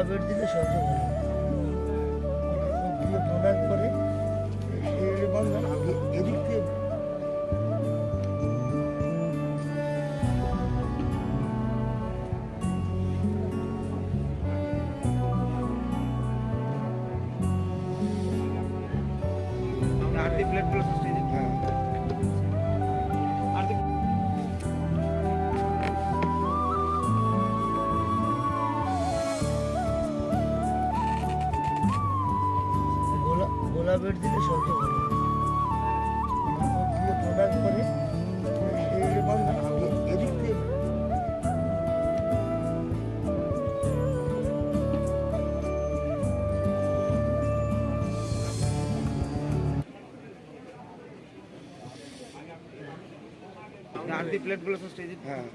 Bed দিলে সবচেয়ে ভালো। দিয়ে প্রোডাক্ট করে বন্ধ এদিক দিয়ে आरती प्लेट प्लस स्टेज হ্যাঁ आरती গোলা বেড দিলে সবচেয়ে ভালো। দিয়ে প্রোডাক্ট করে বন্ধ এদিক দিয়ে आरती प्लेट प्लस स्टेज হ্যাঁ